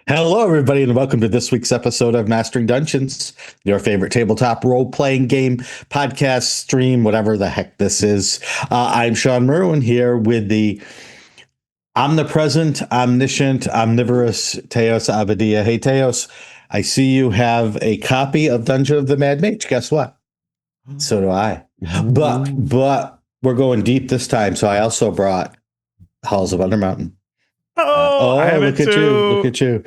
Hello, everybody, and welcome to this week's episode of Mastering Dungeons, your favorite tabletop role-playing game, podcast, stream, whatever the heck this is. I'm Shawn Merwin here with the omnipresent, omniscient, omnivorous Teos Abadia. Hey, Teos, I see you have a copy of Dungeon of the Mad Mage. Guess what? So do I. But we're going deep this time, so I also brought Halls of Undermountain. I have look it at too. you! Look at you!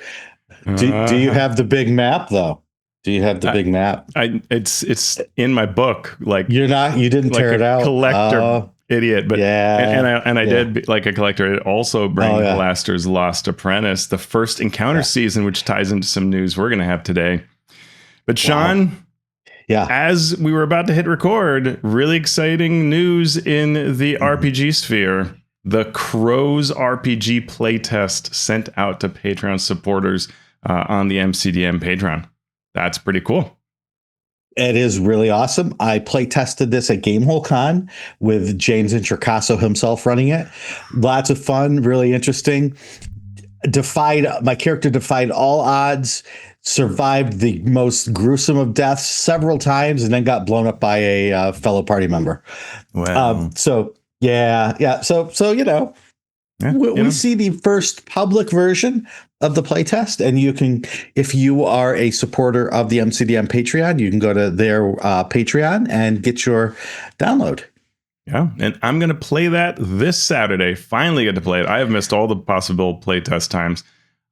Do you have the big map though? Do you have the big map? It's in my book. Like you didn't tear it out. Collector idiot, but yeah, I did like a collector. It also bring Laster's Lost Apprentice, the first encounter season, which ties into some news we're gonna have today. But Shawn, as we were about to hit record, really exciting news in the RPG sphere. The Crows RPG Playtest sent out to Patreon supporters on the MCDM Patreon. That's pretty cool. It is really awesome. I play tested this at Gamehole Con with James Intricasso himself running it. Lots of fun, really interesting. My character defied all odds, survived the most gruesome of deaths several times, and then got blown up by a fellow party member. Wow. So we see the first public version of the playtest, and you can, if you are a supporter of the MCDM Patreon, you can go to their Patreon and get your download. Yeah, and I'm going to play that this Saturday. Finally get to play it. I have missed all the possible playtest times,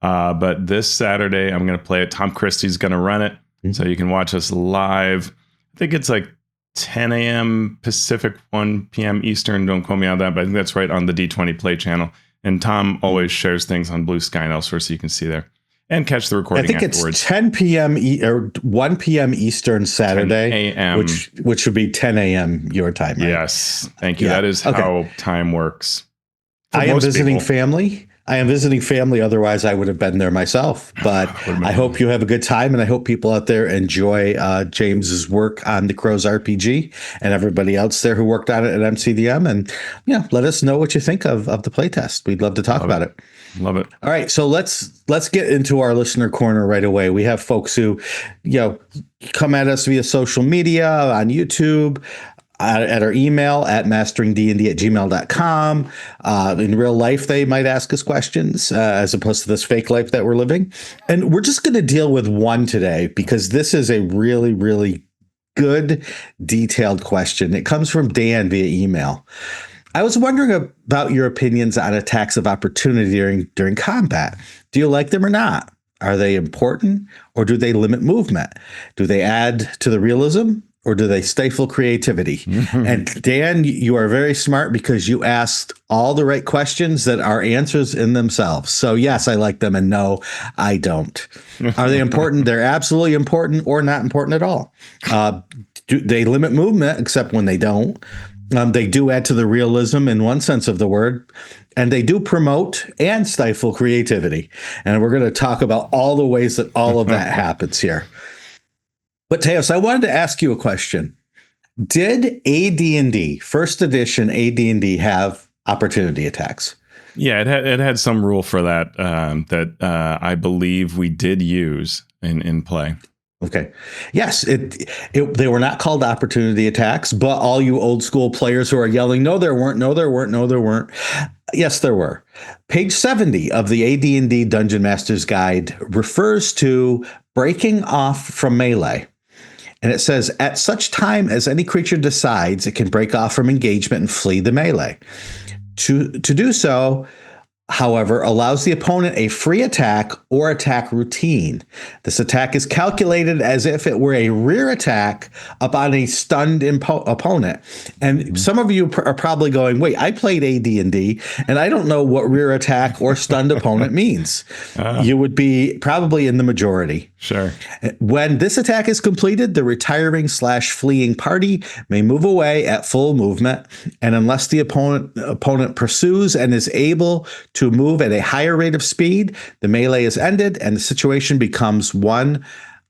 but this Saturday I'm going to play it. Tom Christie's going to run it, so you can watch us live. I think it's like 10 a.m. Pacific, 1 p.m. Eastern. Don't quote me on that, but I think that's right on the D20 Play channel. And Tom always shares things on Bluesky and elsewhere, so you can see there and catch the recording. I think afterwards. It's 10 p.m. or 1 p.m. Eastern Saturday, 10 a.m. which would be 10 a.m. your time. Right? Yes, thank you. That is how time works. I am visiting family. Otherwise, I would have been there myself. But I hope you have a good time, and I hope people out there enjoy James's work on the Crows RPG and everybody else there who worked on it at MCDM. And let us know what you think of the playtest. We'd love to talk about it. Love it. All right, so let's get into our listener corner right away. We have folks who come at us via social media, on YouTube, at our email at masteringdnd@gmail.com. In real life, they might ask us questions as opposed to this fake life that we're living. And we're just going to deal with one today because this is a really, really good, detailed question. It comes from Dan via email. I was wondering about your opinions on attacks of opportunity during combat. Do you like them or not? Are they important, or do they limit movement? Do they add to the realism, or do they stifle creativity? And Dan, you are very smart because you asked all the right questions that are answers in themselves. So yes, I like them, and no, I don't. Are they important? They're absolutely important, or not important at all. Do they limit movement, except when they don't? They do add to the realism in one sense of the word, and they do promote and stifle creativity. And we're going to talk about all the ways that all of that happens here. But Teos, I wanted to ask you a question. Did AD&D, first edition AD&D, have opportunity attacks? Yeah, it had some rule for that that I believe we did use in play. Okay. Yes, they were not called opportunity attacks, but all you old school players who are yelling, no, there weren't, no, there weren't, no, there weren't. Yes, there were. Page 70 of the AD&D Dungeon Master's Guide refers to breaking off from melee. And it says, at such time as any creature decides, it can break off from engagement and flee the melee. To do so, however, allows the opponent a free attack or attack routine. This attack is calculated as if it were a rear attack upon a stunned opponent. And some of you are probably going, wait, I played AD&D, and I don't know what rear attack or stunned opponent means. You would be probably in the majority. Sure. When this attack is completed, the retiring/fleeing party may move away at full movement, and unless the opponent pursues and is able to move at a higher rate of speed, the melee is ended, and the situation becomes one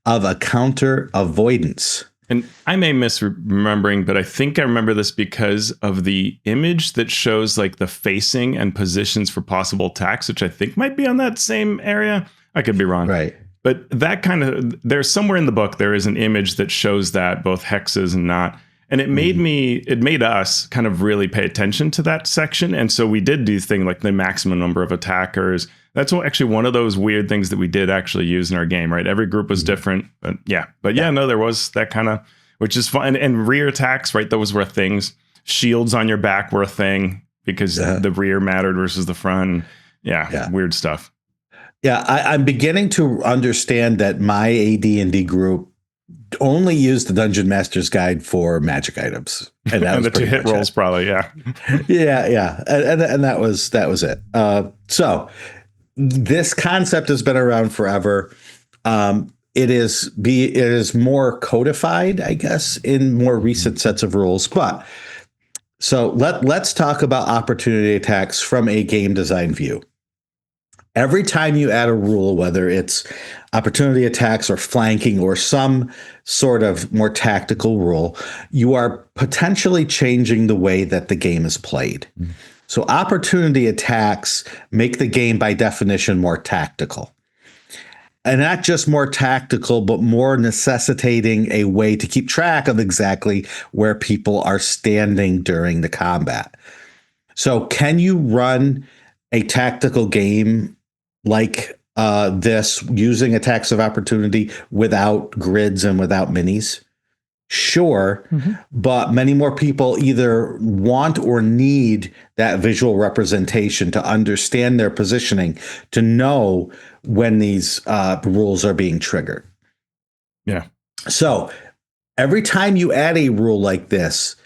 of a counter avoidance. And I may misremembering, but I think I remember this because of the image that shows like the facing and positions for possible attacks, which I think might be on that same area. I could be wrong. Right. But that kind of, there's somewhere in the book, there is an image that shows that both hexes and not. And it made us kind of really pay attention to that section. And so we did do things like the maximum number of attackers. That's actually one of those weird things that we did actually use in our game, right? Every group was different. But no, there was that kind of, which is fun. And rear attacks, right? Those were things. Shields on your back were a thing because the rear mattered versus the front. Weird stuff. Yeah, I'm beginning to understand that my AD&D group only used the Dungeon Master's Guide for magic items, and that and was the 2 hit rolls, probably, yeah, and that was it. So this concept has been around forever. It is more codified, I guess, in more recent sets of rules. But so let's talk about opportunity attacks from a game design view. Every time you add a rule, whether it's opportunity attacks or flanking or some sort of more tactical rule, you are potentially changing the way that the game is played. So opportunity attacks make the game by definition more tactical. And not just more tactical, but more necessitating a way to keep track of exactly where people are standing during the combat. So can you run a tactical game like this using attacks of opportunity without grids and without minis? Sure, but many more people either want or need that visual representation to understand their positioning, to know when these rules are being triggered. Yeah. So every time you add a rule like this,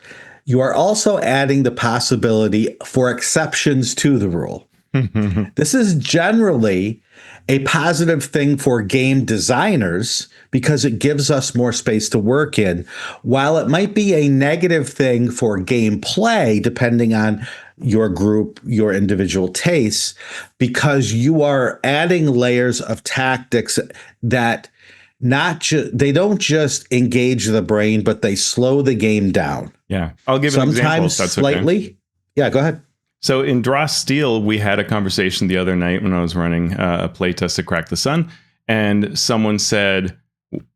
you are also adding the possibility for exceptions to the rule. This is generally a positive thing for game designers because it gives us more space to work in, while it might be a negative thing for gameplay, depending on your group, your individual tastes, because you are adding layers of tactics that they don't just engage the brain, but they slow the game down. Yeah. I'll give an example if that's slightly. Okay. Yeah, go ahead. So in Draw Steel, we had a conversation the other night when I was running a playtest to Crack the Sun, and someone said,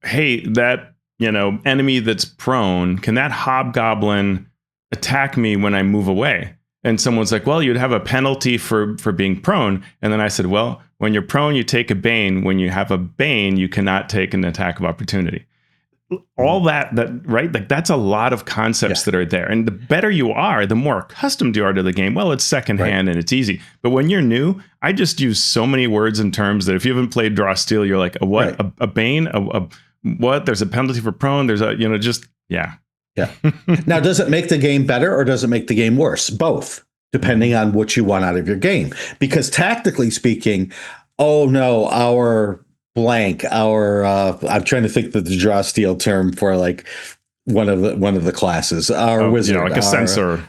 hey, that, enemy that's prone, can that hobgoblin attack me when I move away? And someone's like, well, you'd have a penalty for being prone. And then I said, well, when you're prone, you take a bane. When you have a bane, you cannot take an attack of opportunity. All that right? Like that's a lot of concepts that are there. And the better you are, the more accustomed you are to the game. Well, it's secondhand and it's easy. But when you're new, I just use so many words and terms that if you haven't played Draw Steel, you're like, a what? A bane? A what? There's a penalty for prone. There's a, Yeah. Now, does it make the game better or does it make the game worse? Both, depending on what you want out of your game. Because tactically speaking, our blank, I'm trying to think of the Draw Steel term for like one of the classes. Our wizard, like a censor.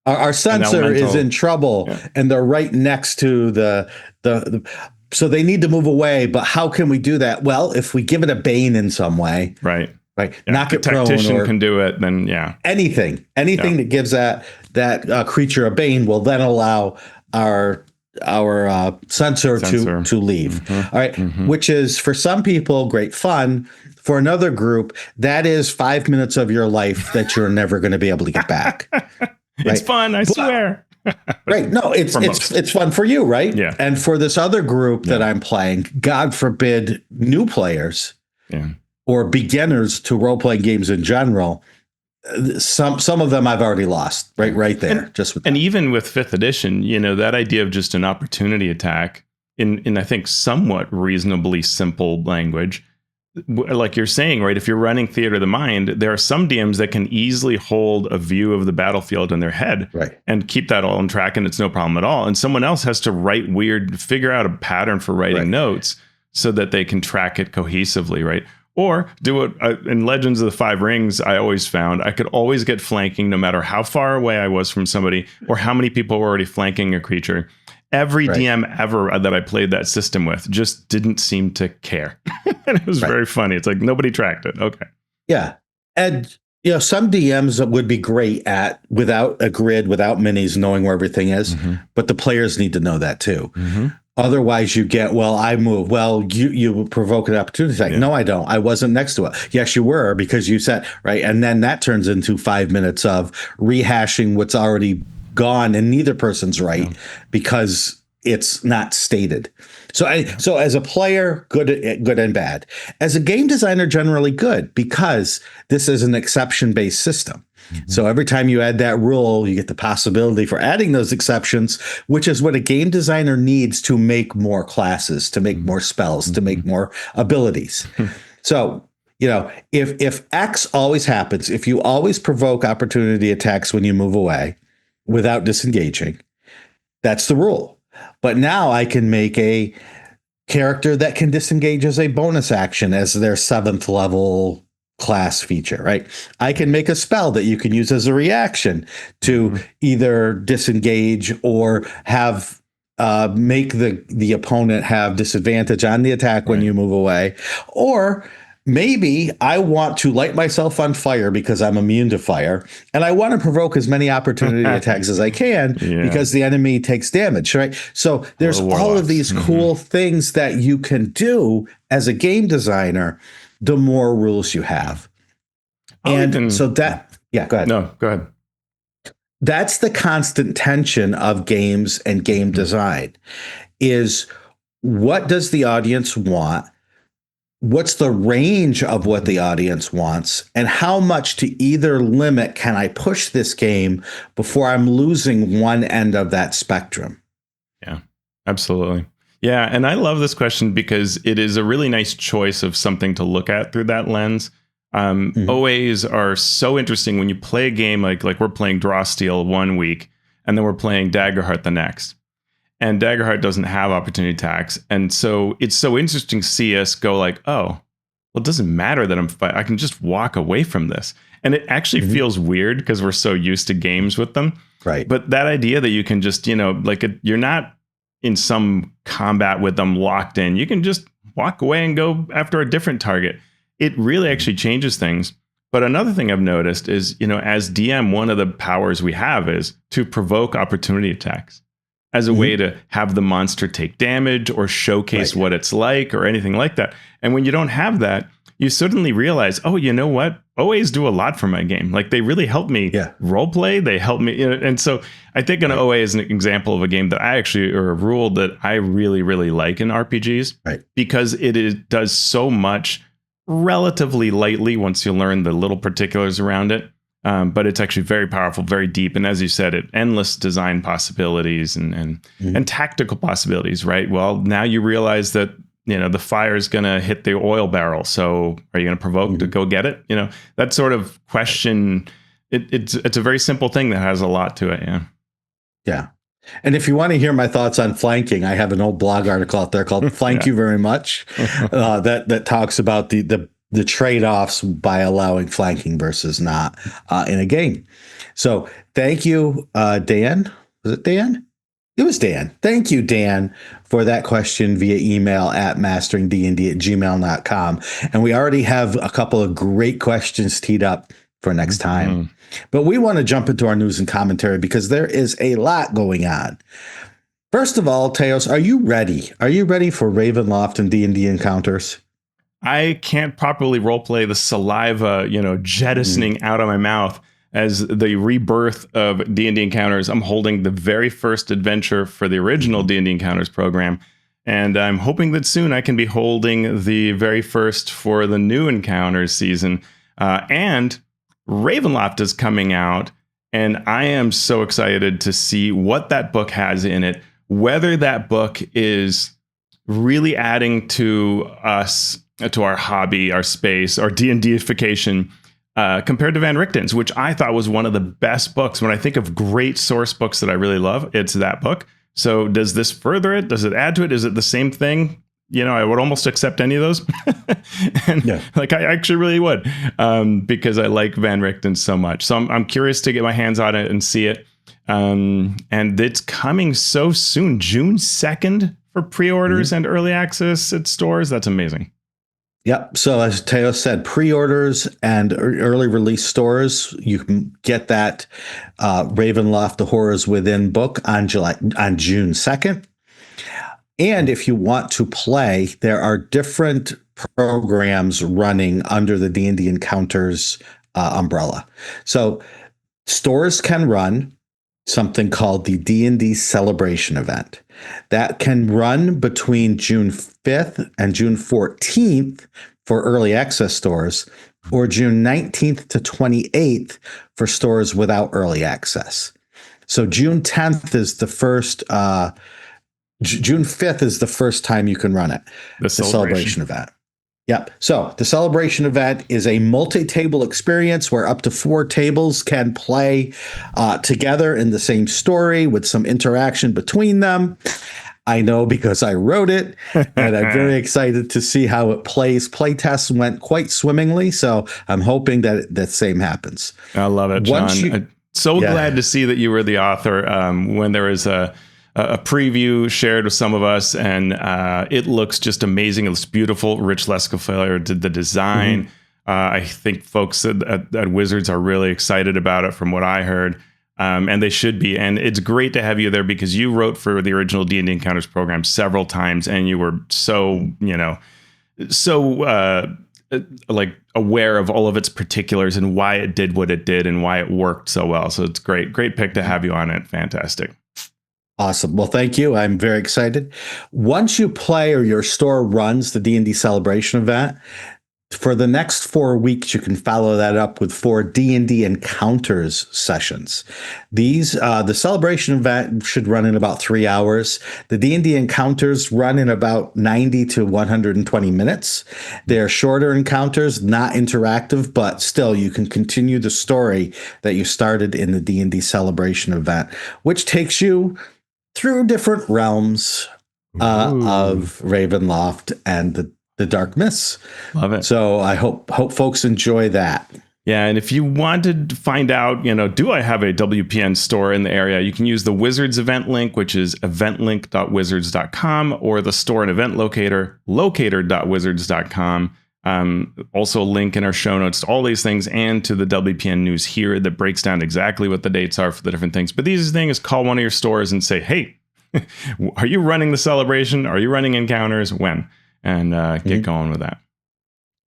Our censor is in trouble, and they're right next to the so they need to move away. But how can we do that? Well, if we give it a bane in some way, right, yeah, knock it prone, tactician can do it. Then anything that gives that creature a bane will then allow our censor to leave. All right. Which is for some people great fun. For another group, that is 5 minutes of your life that you're never going to be able to get back. It's fun, I swear. Right. No, it's fun for you, right? Yeah. And for this other group that I'm playing, God forbid, new players or beginners to role-playing games in general, some of them I've already lost right there. And even with 5th edition, that idea of just an opportunity attack in I think somewhat reasonably simple language, like you're saying, right? If you're running Theater of the Mind, there are some DMs that can easily hold a view of the battlefield in their head and keep that all on track, and it's no problem at all. And someone else has to figure out a pattern for writing notes so that they can track it cohesively, right? Or do it in Legends of the Five Rings. I always found I could always get flanking no matter how far away I was from somebody or how many people were already flanking a creature. Every DM ever that I played that system with just didn't seem to care. And it was very funny. It's like nobody tracked it. Okay. Yeah. And, some DMs would be great at without a grid, without minis, knowing where everything is. But the players need to know that too. Otherwise, you get, well, I move. Well, you provoke an opportunity attack. Yeah. No, I don't. I wasn't next to it. Yes, you were, because you said, right. And then that turns into 5 minutes of rehashing what's already gone, and neither person's right because it's not stated. So as a player, good and bad. As a game designer, generally good, because this is an exception-based system. So every time you add that rule, you get the possibility for adding those exceptions, which is what a game designer needs to make more classes, to make more spells, to make more abilities. So, if X always happens, if you always provoke opportunity attacks when you move away without disengaging, that's the rule. But now I can make a character that can disengage as a bonus action as their 7th level class feature, right? I can make a spell that you can use as a reaction to either disengage or have make the opponent have disadvantage on the attack when you move away. Or maybe I want to light myself on fire because I'm immune to fire, and I want to provoke as many opportunity attacks as I can because the enemy takes damage, right? So there's all of these cool things that you can do as a game designer the more rules you have. Go ahead. No, go ahead. That's the constant tension of games and game design is, what does the audience want? What's the range of what the audience wants, and how much to either limit can I push this game before I'm losing one end of that spectrum? Yeah, absolutely. Yeah, and I love this question because it is a really nice choice of something to look at through that lens. OAs are so interesting when you play a game like we're playing Drawsteel one week, and then we're playing Daggerheart the next. And Daggerheart doesn't have opportunity attacks. And so it's so interesting to see us go like, oh, well, it doesn't matter that I'm fighting. I can just walk away from this. And it actually feels weird because we're so used to games with them. Right. But that idea that you can just, you're not in some combat with them locked in. You can just walk away and go after a different target. It really actually changes things. But another thing I've noticed is, as DM, one of the powers we have is to provoke opportunity attacks as a way to have the monster take damage or showcase what it's like or anything like that. And when you don't have that, you suddenly realize, oh, you know what? OAs do a lot for my game. Like, they really help me role play. They help me. And so I think an OA is an example of a game that I actually, or a rule that I really, really like in RPGs, because it does so much relatively lightly once you learn the little particulars around it. But it's actually very powerful, very deep. And as you said, endless design possibilities and tactical possibilities, right? Well, now you realize that, the fire is going to hit the oil barrel. So are you going to provoke to go get it? That sort of question, it's a very simple thing that has a lot to it. Yeah. Yeah. And if you want to hear my thoughts on flanking, I have an old blog article out there called Flank You Very Much that talks about the trade-offs by allowing flanking versus not in a game. So thank you, Dan. Was it Dan? It was Dan. Thank you, Dan, for that question via email at masteringdnd@gmail.com. And we already have a couple of great questions teed up for next time. But we want to jump into our news and commentary because there is a lot going on. First of all, Teos, are you ready? Are you ready for Ravenloft and D&D encounters? I can't properly roleplay the saliva, jettisoning out of my mouth as the rebirth of D&D Encounters. I'm holding the very first adventure for the original D&D Encounters program, and I'm hoping that soon I can be holding the very first for the new Encounters season. And Ravenloft is coming out, and I am so excited to see what that book has in it, whether that book is really adding to us, to our hobby, our space, our D&Dification, compared to Van Richten's, which I thought was one of the best books. When I think of great source books that I really love, it's that book. So does this further it? Does it add to it? Is it the same thing? I would almost accept any of those. I actually really would, because I like Van Richten so much. So I'm curious to get my hands on it and see it. And it's coming so soon, June 2nd for pre-orders and early access at stores. That's amazing. Yep. So as Teos said, pre-orders and early release stores, you can get that Ravenloft: The Horrors Within book on June 2nd. And if you want to play, there are different programs running under the D&D Encounters umbrella. So stores can run something called the D&D Celebration event. That can run between June 5th and June 14th for early access stores, or June 19th to 28th for stores without early access. So June 10th is the first, June 5th is the first time you can run it. The celebration event. Yep. So the celebration event is a multi-table experience where up to 4 tables can play together in the same story with some interaction between them. I know because I wrote it, and I'm very excited to see how it plays. Playtests went quite swimmingly, so I'm hoping that the same happens. I love it, Shawn. I'm so glad to see that you were the author when there was a preview shared with some of us, and it looks just amazing. It looks beautiful. Rich Lescaflair did the design. I think folks at Wizards are really excited about it from what I heard. And they should be. And it's great to have you there because you wrote for the original D&D Encounters program several times, and you were so, like aware of all of its particulars and why it did what it did and why it worked so well. So it's great pick to have you on it. Fantastic. Awesome. Well, thank you. I'm very excited. Once you play or your store runs the D&D Celebration event, for the next 4 weeks, you can follow that up with 4 D&D Encounters sessions. These, the celebration event should run in about 3 hours. The D&D Encounters run in about 90 to 120 minutes. They're shorter encounters, not interactive, but still you can continue the story that you started in the D&D Celebration event, which takes you through different realms of Ravenloft and the Dark Mists. Love it. So I hope folks enjoy that. Yeah, and if you wanted to find out, do I have a WPN store in the area, you can use the Wizards event link, which is eventlink.wizards.com, or the store and event locator, locator.wizards.com. Also a link in our show notes to all these things and to the WPN news here that breaks down exactly what the dates are for the different things. But the easiest thing is call one of your stores and say, hey, are you running the celebration? Are you running encounters? When? And get going with that.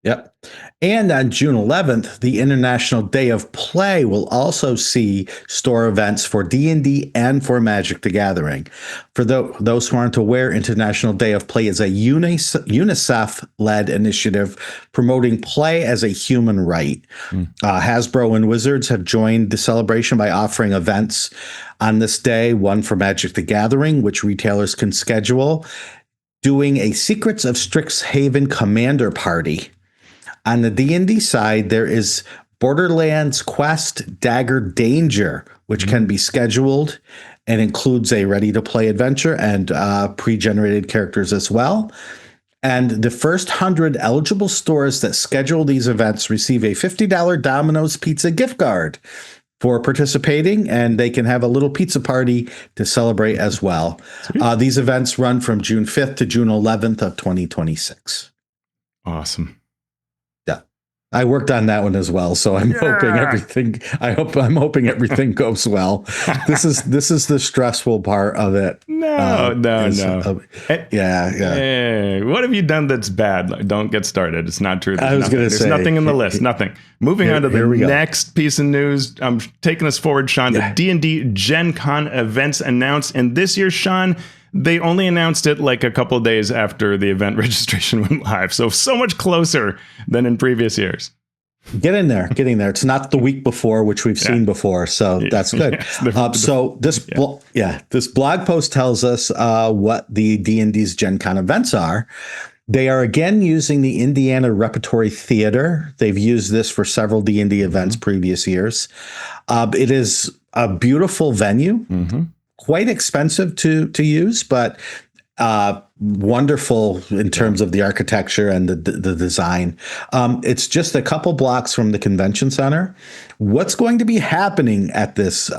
Yep. And on June 11th, the International Day of Play will also see store events for D&D and for Magic the Gathering. For those who aren't aware, International Day of Play is a UNICEF-led initiative promoting play as a human right. Hasbro and Wizards have joined the celebration by offering events on this day, one for Magic the Gathering, which retailers can schedule, doing a Secrets of Strixhaven Commander Party. On the D&D side, there is Borderlands Quest Dagger Danger, which can be scheduled and includes a ready-to-play adventure and pre-generated characters as well. And the first 100 eligible stores that schedule these events receive a $50 Domino's Pizza gift card for participating, and they can have a little pizza party to celebrate as well. These events run from June 5th to June 11th of 2026. Awesome. Yeah. I worked on that one as well, so I'm hoping everything goes well. This is the stressful part of it. No. Yeah. What have you done that's bad? Don't get started. It's not true. There's nothing in the list. Nothing. Moving on to the next piece of news. I'm taking us forward, Shawn. The D&D Gen Con events announced, and this year, Shawn, they only announced it like a couple of days after the event registration went live. So much closer than in previous years. Get in there. It's not the week before, which we've seen before. So that's good. This blog post tells us what the D&D's Gen Con events are. They are again using the Indiana Repertory Theater. They've used this for several D&D events previous years. It is a beautiful venue. Quite expensive to use, but wonderful in terms of the architecture and the design. It's just a couple blocks from the convention center. What's going to be happening at this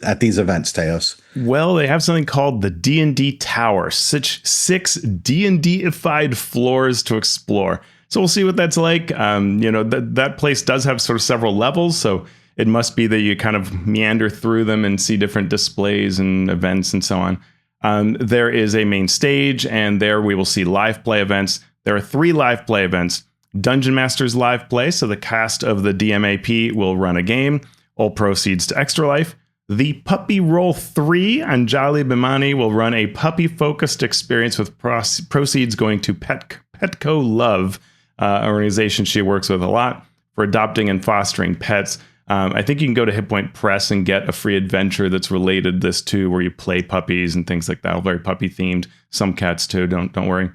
at these events, Teos? Well, they have something called the D&D Tower, 6 D&D-ified floors to explore. So we'll see what that's like. That place does have sort of several levels, so it must be that you kind of meander through them and see different displays and events and so on. There is a main stage, and there we will see live play events. There are 3 live play events. Dungeon Masters live play, so the cast of the DMAP will run a game. All proceeds to Extra Life. The Puppy Roll 3 Anjali Bhimani will run a puppy-focused experience with proceeds going to Petco Love, organization she works with a lot for adopting and fostering pets. I think you can go to Hit Point Press and get a free adventure that's related to this too, where you play puppies and things like that. All very puppy themed. Some cats too. Don't worry.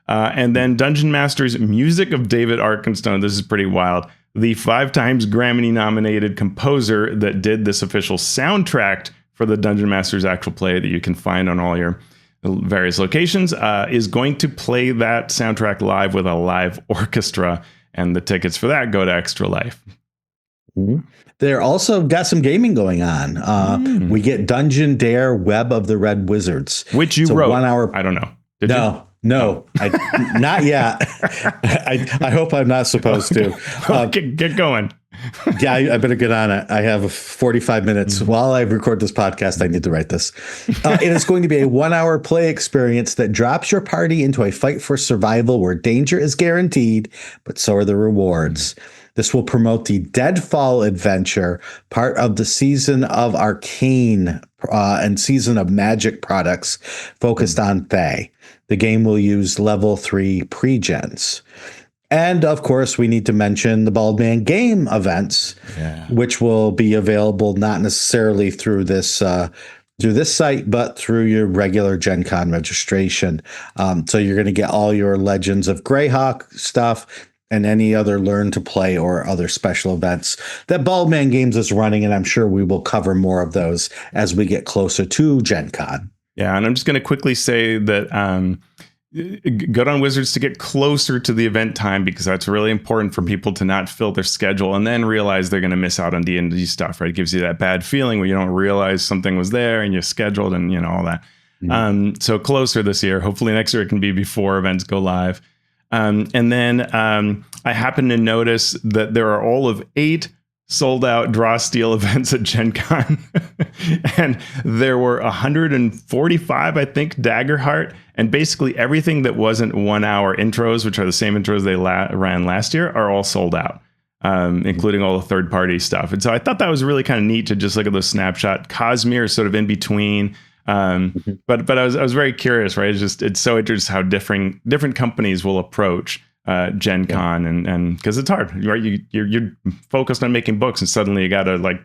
And then Dungeon Masters Music of David Arkenstone. This is pretty wild. The 5 times Grammy nominated composer that did this official soundtrack for the Dungeon Masters actual play that you can find on all your various locations is going to play that soundtrack live with a live orchestra. And the tickets for that go to Extra Life. They're also got some gaming going on. We get Dungeon Dare Web of the Red Wizards, which you wrote. 1 hour. I don't know. No, not yet. I hope I'm not supposed to. Get going. Yeah, I better get on it. I have 45 minutes. While I record this podcast, I need to write this. It is going to be a 1 hour play experience that drops your party into a fight for survival where danger is guaranteed, but so are the rewards. This will promote the Deadfall adventure, part of the Season of Arcane and Season of Magic products focused on Fae. The game will use level 3 pre-gens. And of course, we need to mention the Bald Man Game events, which will be available not necessarily through this site, but through your regular Gen Con registration. So you're going to get all your Legends of Greyhawk stuff and any other Learn to Play or other special events that Bald Man Games is running. And I'm sure we will cover more of those as we get closer to Gen Con. Yeah, and I'm just going to quickly say that good on Wizards to get closer to the event time, because that's really important for people to not fill their schedule and then realize they're going to miss out on D&D stuff, right? It gives you that bad feeling where you don't realize something was there and you scheduled and, all that. So closer this year. Hopefully next year it can be before events go live. And then I happen to notice that there are all of 8 sold out Draw Steel events at Gen Con. And there were 145, I think, Daggerheart. And basically everything that wasn't 1 hour intros, which are the same intros they ran last year, are all sold out, including all the third party stuff. And so I thought that was really kind of neat to just look at the snapshot. Cosmere is sort of in between. But I was very curious, right? It's so interesting how different companies will approach Gen Con, and because it's hard, right? You're focused on making books, and suddenly you got to like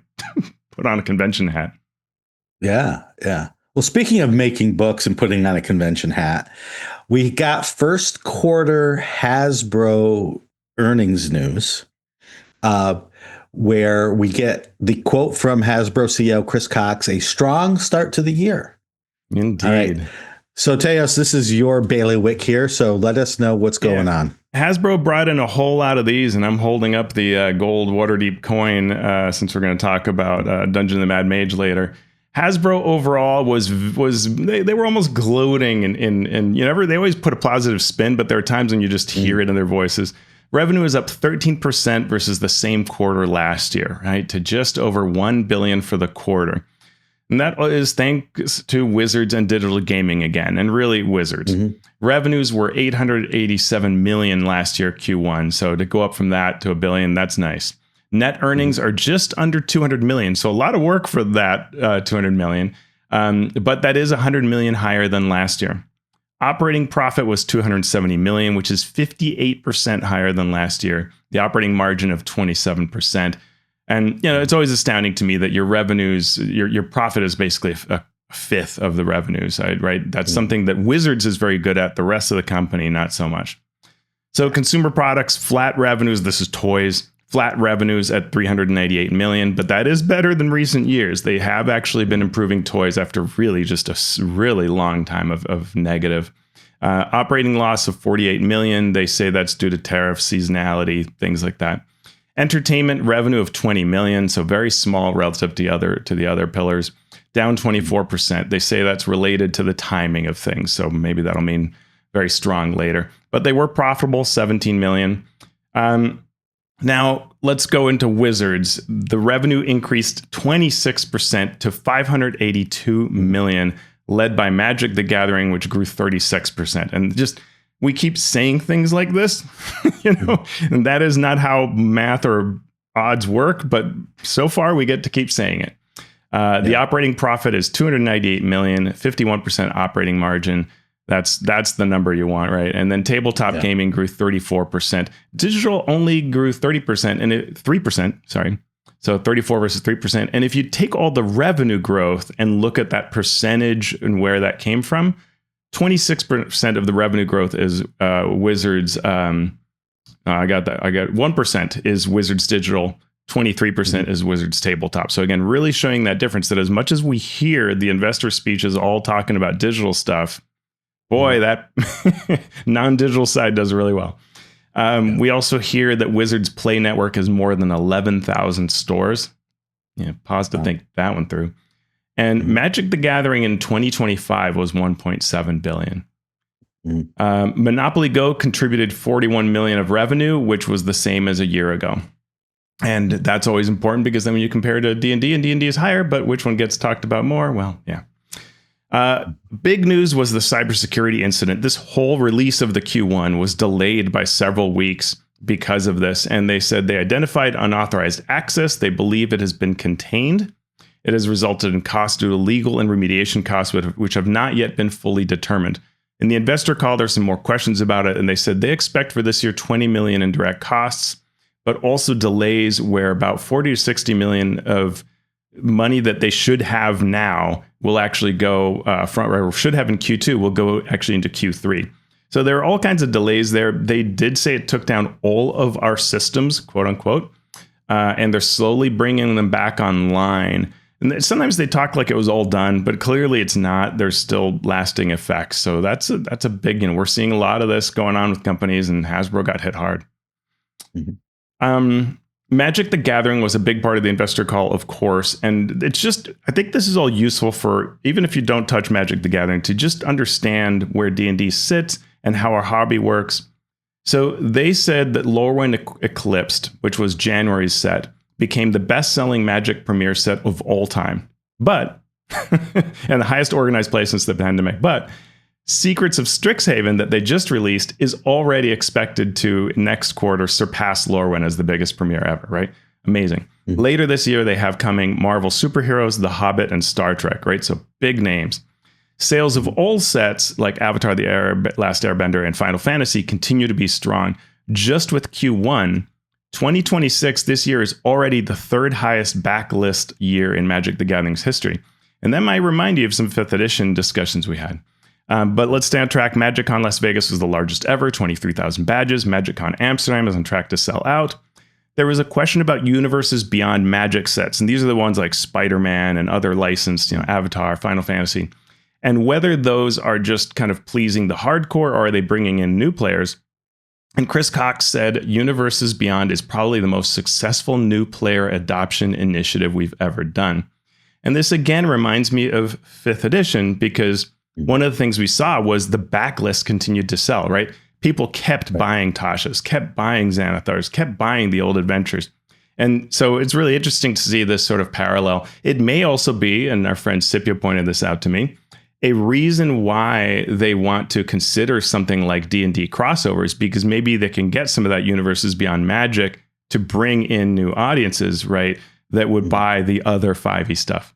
put on a convention hat. Yeah. Well, speaking of making books and putting on a convention hat, we got first quarter Hasbro earnings news, where we get the quote from Hasbro CEO Chris Cox: "A strong start to the year." Indeed. All right. So, Teos, this is your bailiwick here, so let us know what's going on. Hasbro brought in a whole lot of these, and I'm holding up the gold Waterdeep coin since we're going to talk about Dungeon of the Mad Mage later. Hasbro overall was they were almost gloating, and they always put a positive spin, but there are times when you just hear it in their voices. Revenue is up 13% versus the same quarter last year, right, to just over $1 billion for the quarter. And that is thanks to Wizards and digital gaming again, and really Wizards. Revenues were $887 million last year, Q1. So to go up from that to $1 billion, that's nice. Net earnings are just under $200 million. So a lot of work for that $200 million. But that is $100 million higher than last year. Operating profit was $270 million, which is 58% higher than last year. The operating margin of 27%. And, it's always astounding to me that your revenues, your profit is basically a fifth of the revenues, right? That's something that Wizards is very good at. The rest of the company, not so much. So consumer products, flat revenues. This is toys. Flat revenues at $398 million, but that is better than recent years. They have actually been improving toys after really just a really long time of negative. Operating loss of $48 million. They say that's due to tariff seasonality, things like that. Entertainment revenue of $20 million, so very small relative to the other pillars, down 24%. They say that's related to the timing of things, so maybe that'll mean very strong later. But they were profitable, $17 million. Now, let's go into Wizards. The revenue increased 26% to $582 million. led by Magic the Gathering, which grew 36%. And just, we keep saying things like this, and that is not how math or odds work, but so far we get to keep saying it. The operating profit is $298 million, 51% operating margin. That's the number you want, right? And then tabletop gaming grew 34%. Digital only grew 30% and 3%, sorry. So 34 versus 3%. And if you take all the revenue growth and look at that percentage and where that came from, 26% of the revenue growth is Wizards. I got that. I got 1% is Wizards Digital. 23% is Wizards Tabletop. So again, really showing that difference, that as much as we hear the investor speeches all talking about digital stuff, boy, that non-digital side does really well. We also hear that Wizards Play Network has more than 11,000 stores. Pause to think that one through. And Magic the Gathering in 2025 was $1.7 billion. Monopoly Go contributed $41 million of revenue, which was the same as a year ago. And that's always important, because then when you compare to D&D, and D&D is higher, but which one gets talked about more? Well, yeah. Big news was the cybersecurity incident. This whole release of the Q1 was delayed by several weeks because of this. And they said they identified unauthorized access. They believe it has been contained. It has resulted in costs due to legal and remediation costs, which have not yet been fully determined. In the investor call, there's some more questions about it. And they said they expect for this year $20 million in direct costs, but also delays where about 40 to 60 million of money that they should have now will actually go should have in Q2 will go actually into Q3. So there are all kinds of delays there. They did say it took down all of our systems, quote unquote, and they're slowly bringing them back online. And sometimes they talk like it was all done, but clearly it's not. There's still lasting effects. So that's a big, we're seeing a lot of this going on with companies, and Hasbro got hit hard. Magic the Gathering was a big part of the investor call, of course. And it's just, I think this is all useful for, even if you don't touch Magic the Gathering, to just understand where D&D sits and how our hobby works. So they said that Lorwyn Eclipsed, which was January's set, became the best-selling Magic Premier set of all time. But, and the highest organized play since the pandemic. But Secrets of Strixhaven that they just released is already expected to next quarter surpass Lorwyn as the biggest premiere ever, right? Amazing. Later this year, they have coming Marvel Superheroes, The Hobbit, and Star Trek, right? So big names. Sales of all sets like Avatar, The Last Airbender, and Final Fantasy continue to be strong. Just with Q1, 2026 this year is already the third highest backlist year in Magic the Gathering's history. And that might remind you of some 5th edition discussions we had. But let's stay on track. MagicCon Las Vegas was the largest ever, 23,000 badges. MagicCon Amsterdam is on track to sell out. There was a question about universes beyond Magic sets, and these are the ones like Spider-Man and other licensed, Avatar, Final Fantasy, and whether those are just kind of pleasing the hardcore, or are they bringing in new players? And Chris Cox said Universes Beyond is probably the most successful new player adoption initiative we've ever done. And this again reminds me of 5th edition, because one of the things we saw was the backlist continued to sell, right? People kept buying Tashas, kept buying Xanathars, kept buying the old adventures. And so it's really interesting to see this sort of parallel. It may also be, and our friend Scipio pointed this out to me, a reason why they want to consider something like D&D crossovers, because maybe they can get some of that Universes Beyond Magic to bring in new audiences, right, that would buy the other 5e stuff.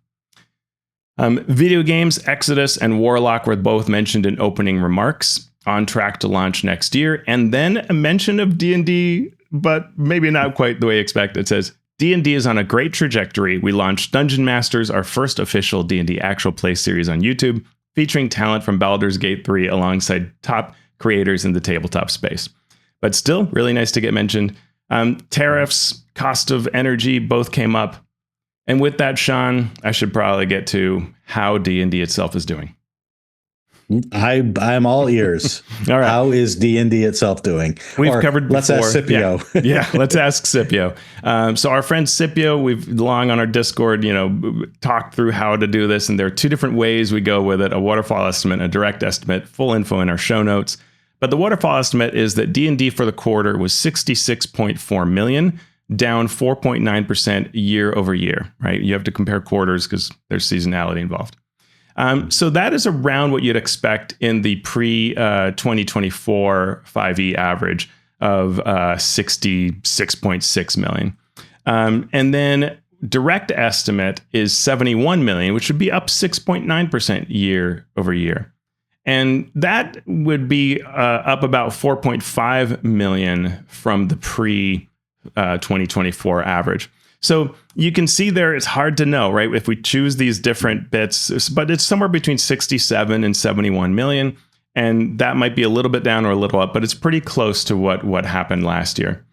Video games, Exodus and Warlock were both mentioned in opening remarks, on track to launch next year. And then a mention of D&D, but maybe not quite the way you expect. It says, D&D is on a great trajectory. We launched Dungeon Masters, our first official D&D actual play series on YouTube, featuring talent from Baldur's Gate 3 alongside top creators in the tabletop space. But still, really nice to get mentioned. Tariffs, cost of energy, both came up. And with that, Shawn, I should probably get to how D&D itself is doing. I'm all ears. All right. How is D&D itself doing? We've covered before. Let's ask Scipio. Yeah, let's ask Scipio. So our friend Scipio, we've long on our Discord, talked through how to do this. And there are 2 different ways we go with it: a waterfall estimate, a direct estimate. Full info in our show notes. But the waterfall estimate is that D&D for the quarter was $66.4 million, down 4.9% year over year, right? You have to compare quarters because there's seasonality involved. So that is around what you'd expect in the pre 2024 5e average of 66.6 million. And then direct estimate is 71 million, which would be up 6.9% year over year. And that would be up about 4.5 million from the pre 2024 average. So you can see there, it's hard to know, right? If we choose these different bits, but it's somewhere between 67 and 71 million. And that might be a little bit down or a little up, but it's pretty close to what happened last year.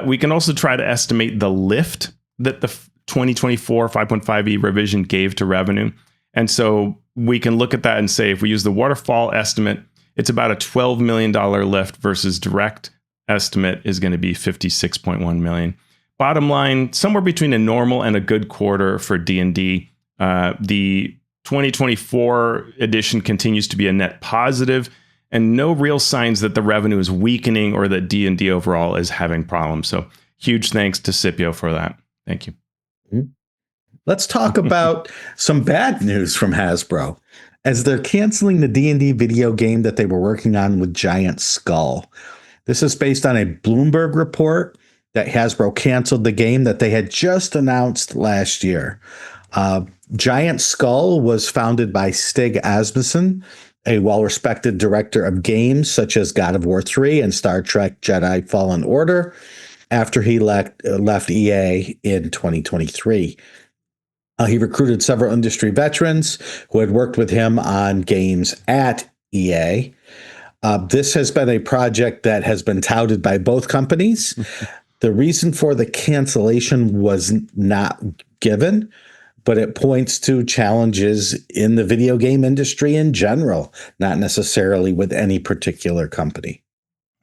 We can also try to estimate the lift that the 2024 5.5e revision gave to revenue. And so we can look at that and say, if we use the waterfall estimate, it's about a $12 million lift versus direct estimate is going to be 56.1 million. Bottom line, somewhere between a normal and a good quarter for D&D. The 2024 edition continues to be a net positive, and no real signs that the revenue is weakening or that D&D overall is having problems. So huge thanks to Scipio for that. Thank you. Let's talk about some bad news from Hasbro, as they're canceling the D&D video game that they were working on with Giant Skull. This is based on a Bloomberg report that Hasbro canceled the game that they had just announced last year. Giant Skull was founded by Stig Asmussen, a well-respected director of games such as God of War 3 and Star Trek Jedi Fallen Order, after he left EA in 2023. He recruited several industry veterans who had worked with him on games at EA. This has been a project that has been touted by both companies. The reason for the cancellation was not given, but it points to challenges in the video game industry in general, not necessarily with any particular company.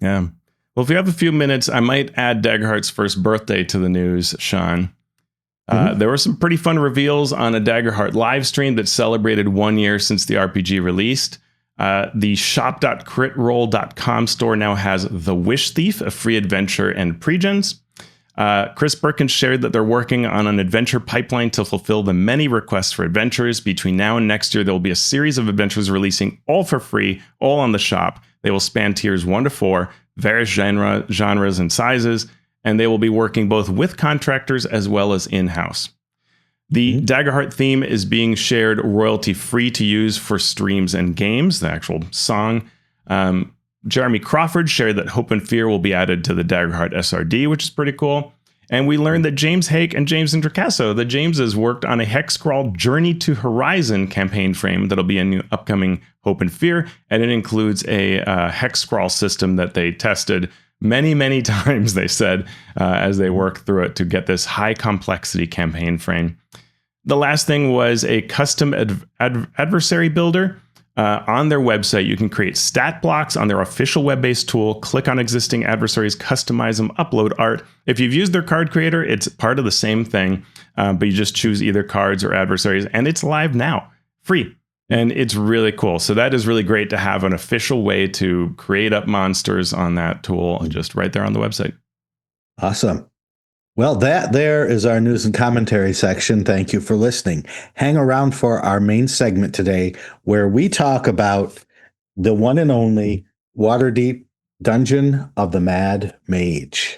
Yeah. Well, if we have a few minutes, I might add Daggerheart's first birthday to the news, Shawn. There were some pretty fun reveals on a Daggerheart live stream that celebrated 1 year since the RPG released. The shop.critroll.com store now has The Wish Thief, a free adventure, and pre-gens. Chris Perkins shared that they're working on an adventure pipeline to fulfill the many requests for adventures. Between now and next year, there will be a series of adventures releasing all for free, all on the shop. They will span tiers 1 to 4, various genres and sizes, and they will be working both with contractors as well as in-house. The Daggerheart theme is being shared royalty-free to use for streams and games, the actual song. Jeremy Crawford shared that Hope and Fear will be added to the Daggerheart SRD, which is pretty cool. And we learned that James Hake and James Intricasso, the Jameses, worked on a hex crawl Journey to Horizon campaign frame that'll be a new upcoming Hope and Fear, and it includes a hex crawl system that they tested many times, they said, as they worked through it to get this high complexity campaign frame. The last thing was a custom adversary builder. On their website, you can create stat blocks on their official web-based tool, click on existing adversaries, customize them, upload art. If you've used their card creator, it's part of the same thing, but you just choose either cards or adversaries, and it's live now, free. And it's really cool. So that is really great to have an official way to create up monsters on that tool, just right there on the website. Awesome. Well, that there is our news and commentary section. Thank you for listening. Hang around for our main segment today, where we talk about the one and only Waterdeep Dungeon of the Mad Mage.